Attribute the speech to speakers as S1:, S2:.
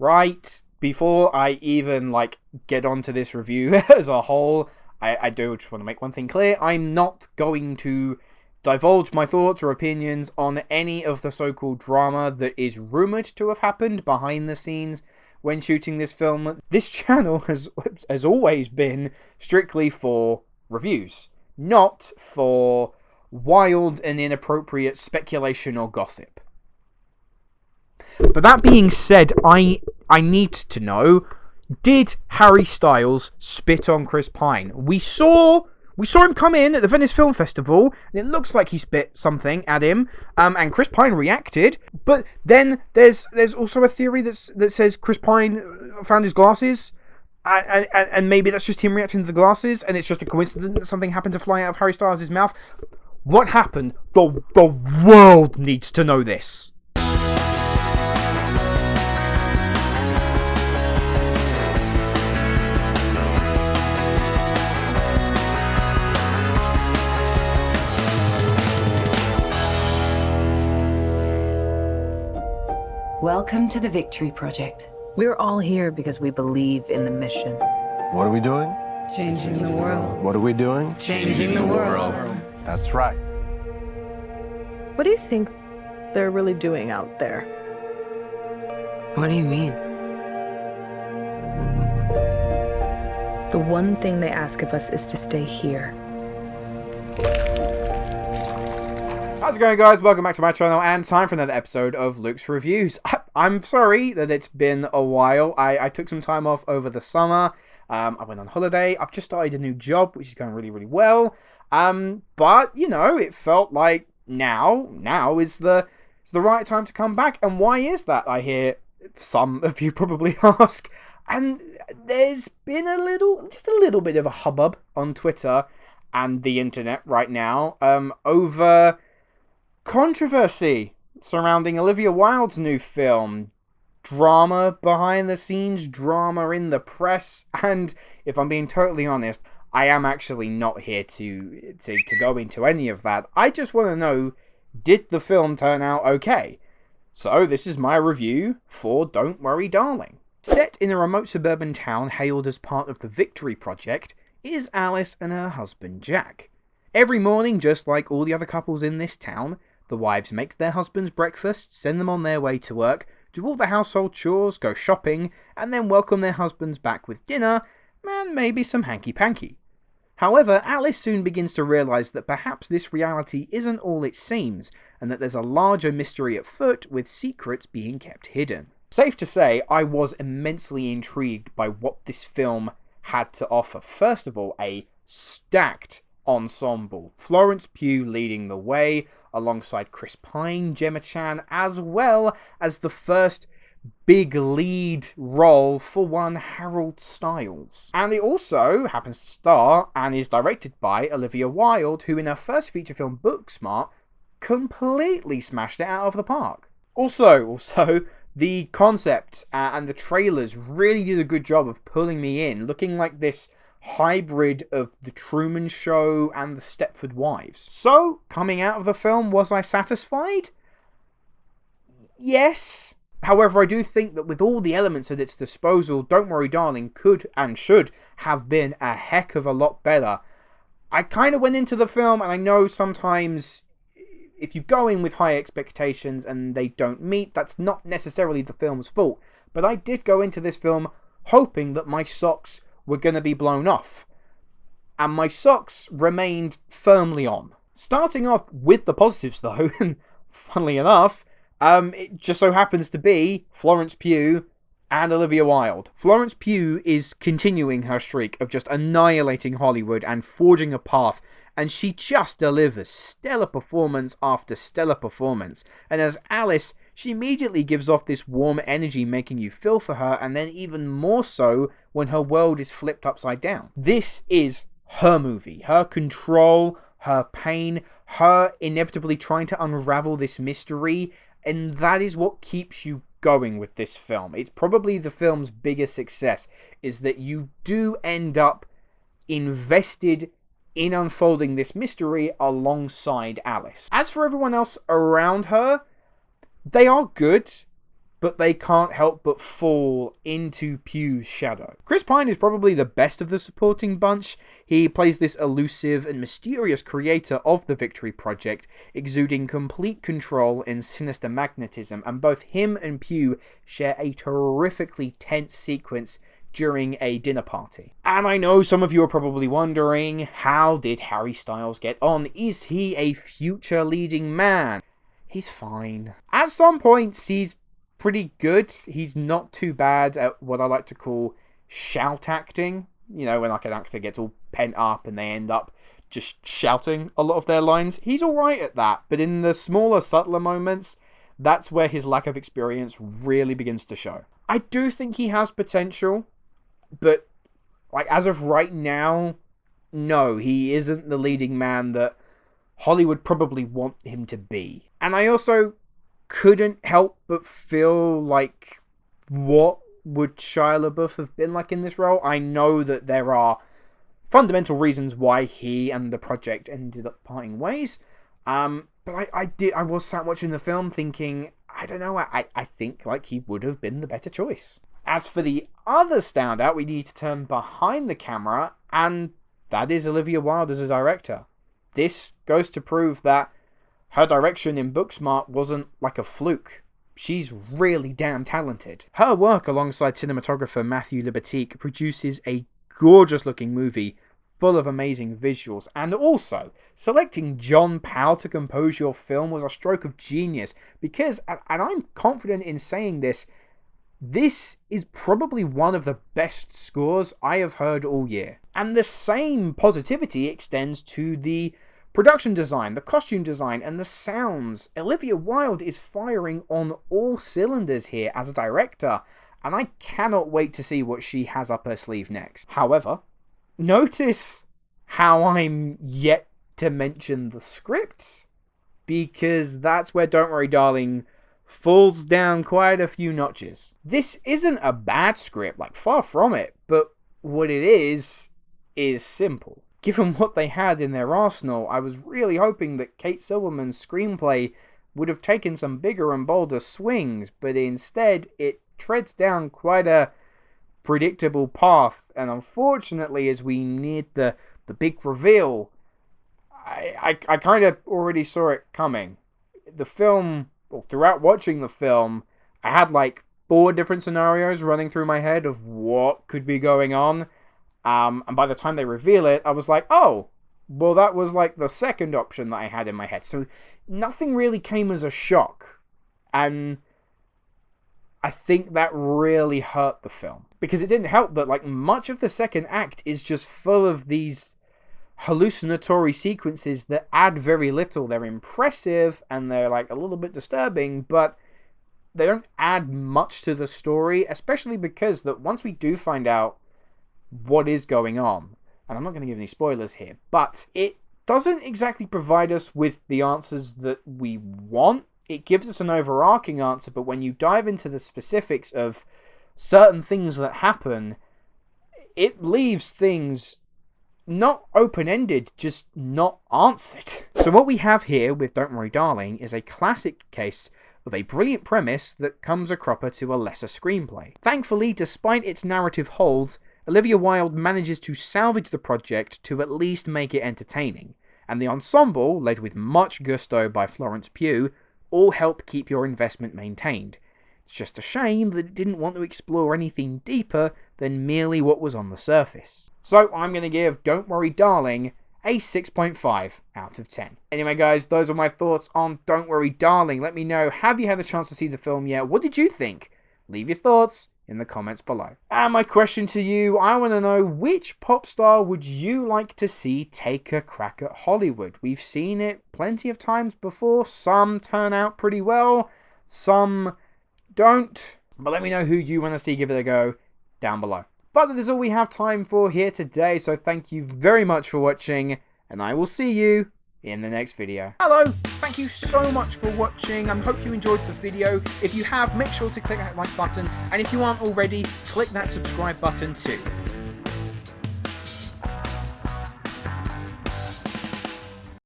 S1: right, before I even, get onto this review as a whole, I do just want to make one thing clear. I'm not going to divulge my thoughts or opinions on any of the so-called drama that is rumoured to have happened behind the scenes when shooting this film. This channel has always been strictly for reviews, not for wild and inappropriate speculation or gossip. But that being said, I need to know, did Harry Styles spit on Chris Pine? We saw him come in at the Venice Film Festival, and it looks like he spit something at him, and Chris Pine reacted. But then there's also a theory that says Chris Pine found his glasses, and maybe that's just him reacting to the glasses, and it's just a coincidence that something happened to fly out of Harry Styles' mouth. What happened? The world needs to know this.
S2: Welcome to the Victory Project.
S3: We're all here because we believe in the mission.
S4: What are we doing?
S2: Changing the world.
S4: What are we doing?
S2: Changing the world.
S4: That's right.
S5: What do you think they're really doing out there?
S3: What do you mean?
S5: The one thing they ask of us is to stay here.
S1: How's it going, guys? Welcome back to my channel, and time for another episode of Luke's Reviews. I'm sorry that it's been a while. I took some time off over the summer. I went on holiday. I've just started a new job, which is going really, really well. But, it felt like now is the right time to come back. And why is that, I hear some of you probably ask. And there's been just a little bit of a hubbub on Twitter and the internet right now over controversy surrounding Olivia Wilde's new film, drama behind the scenes, drama in the press, and if I'm being totally honest, I am actually not here to go into any of that. I just want to know, did the film turn out okay? So this is my review for Don't Worry Darling. Set in a remote suburban town hailed as part of the Victory Project is Alice and her husband Jack. Every morning, just like all the other couples in this town, the wives make their husbands breakfast, send them on their way to work, do all the household chores, go shopping, and then welcome their husbands back with dinner, and maybe some hanky-panky. However, Alice soon begins to realise that perhaps this reality isn't all it seems, and that there's a larger mystery at foot with secrets being kept hidden. Safe to say, I was immensely intrigued by what this film had to offer. First of all, a stacked ensemble. Florence Pugh leading the way, alongside Chris Pine, Gemma Chan, as well as the first big lead role for one Harold Styles. And it also happens to star and is directed by Olivia Wilde, who in her first feature film Booksmart completely smashed it out of the park. Also, the concept and the trailers really did a good job of pulling me in, looking like this hybrid of The Truman Show and The Stepford Wives. So, coming out of the film, was I satisfied? Yes. However, I do think that with all the elements at its disposal, Don't Worry Darling could and should have been a heck of a lot better. I kind of went into the film, and I know sometimes if you go in with high expectations and they don't meet, that's not necessarily the film's fault. But I did go into this film hoping that my socks were going to be blown off. And my socks remained firmly on. Starting off with the positives though, and funnily enough, it just so happens to be Florence Pugh and Olivia Wilde. Florence Pugh is continuing her streak of just annihilating Hollywood and forging a path, and she just delivers stellar performance after stellar performance. And as Alice, she immediately gives off this warm energy, making you feel for her, and then even more so when her world is flipped upside down. This is her movie, her control, her pain, her inevitably trying to unravel this mystery, and that is what keeps you going with this film. It's probably the film's biggest success, is that you do end up invested in unfolding this mystery alongside Alice. As for everyone else around her, they are good. but they can't help but fall into Pugh's shadow. Chris Pine is probably the best of the supporting bunch. He plays this elusive and mysterious creator of the Victory Project, exuding complete control and sinister magnetism, and both him and Pugh share a terrifically tense sequence during a dinner party. And I know some of you are probably wondering, how did Harry Styles get on? Is he a future leading man? He's fine. At some points, he's pretty good. He's not too bad at what I like to call shout acting. You know, when like an actor gets all pent up and they end up just shouting a lot of their lines. He's alright at that. But in the smaller, subtler moments, that's where his lack of experience really begins to show. I do think he has potential, but like as of right now, no, he isn't the leading man that Hollywood probably want him to be. And I also couldn't help but feel like, what would Shia LaBeouf have been like in this role? I know that there are fundamental reasons why he and the project ended up parting ways. But I was sat watching the film thinking, I don't know, I think like he would have been the better choice. As for the other standout, we need to turn behind the camera, and that is Olivia Wilde as a director. This goes to prove that her direction in Booksmart wasn't like a fluke. She's really damn talented. Her work alongside cinematographer Matthew Libatique produces a gorgeous looking movie full of amazing visuals, and also selecting John Powell to compose your film was a stroke of genius because, and I'm confident in saying this is probably one of the best scores I have heard all year. And the same positivity extends to the production design, the costume design, and the sounds. Olivia Wilde is firing on all cylinders here as a director, and I cannot wait to see what she has up her sleeve next. However, notice how I'm yet to mention the script, because that's where Don't Worry Darling falls down quite a few notches. This isn't a bad script, like far from it, but what it is simple. Given what they had in their arsenal, I was really hoping that Kate Silverman's screenplay would have taken some bigger and bolder swings, but instead it treads down quite a predictable path, and unfortunately as we neared the big reveal, I kind of already saw it coming. The film, well, throughout watching the film, I had like 4 different scenarios running through my head of what could be going on. And by the time they reveal it, I was like, oh, well, that was like the second option that I had in my head. So nothing really came as a shock. And I think that really hurt the film. Because it didn't help that like much of the second act is just full of these hallucinatory sequences that add very little. They're impressive and they're like a little bit disturbing, but they don't add much to the story, especially because that once we do find out what is going on, and I'm not going to give any spoilers here, but it doesn't exactly provide us with the answers that we want. It gives us an overarching answer, but when you dive into the specifics of certain things that happen, it leaves things not open-ended, just not answered. So what we have here with Don't Worry Darling is a classic case of a brilliant premise that comes a cropper to a lesser screenplay. Thankfully, despite its narrative holds, Olivia Wilde manages to salvage the project to at least make it entertaining, and the ensemble, led with much gusto by Florence Pugh, all help keep your investment maintained. It's just a shame that it didn't want to explore anything deeper than merely what was on the surface. So I'm going to give Don't Worry Darling a 6.5 out of 10. Anyway guys, those are my thoughts on Don't Worry Darling. Let me know, have you had a chance to see the film yet? What did you think? Leave your thoughts in the comments below. And my question to you, I want to know, which pop star would you like to see take a crack at Hollywood? We've seen it plenty of times before. Some turn out pretty well, some don't. But let me know who you want to see give it a go down below. But that is all we have time for here today, so thank you very much for watching, and I will see you in the next video. Hello, thank you so much for watching. I hope you enjoyed the video. If you have, make sure to click that like button, and if you aren't already, click that subscribe button too.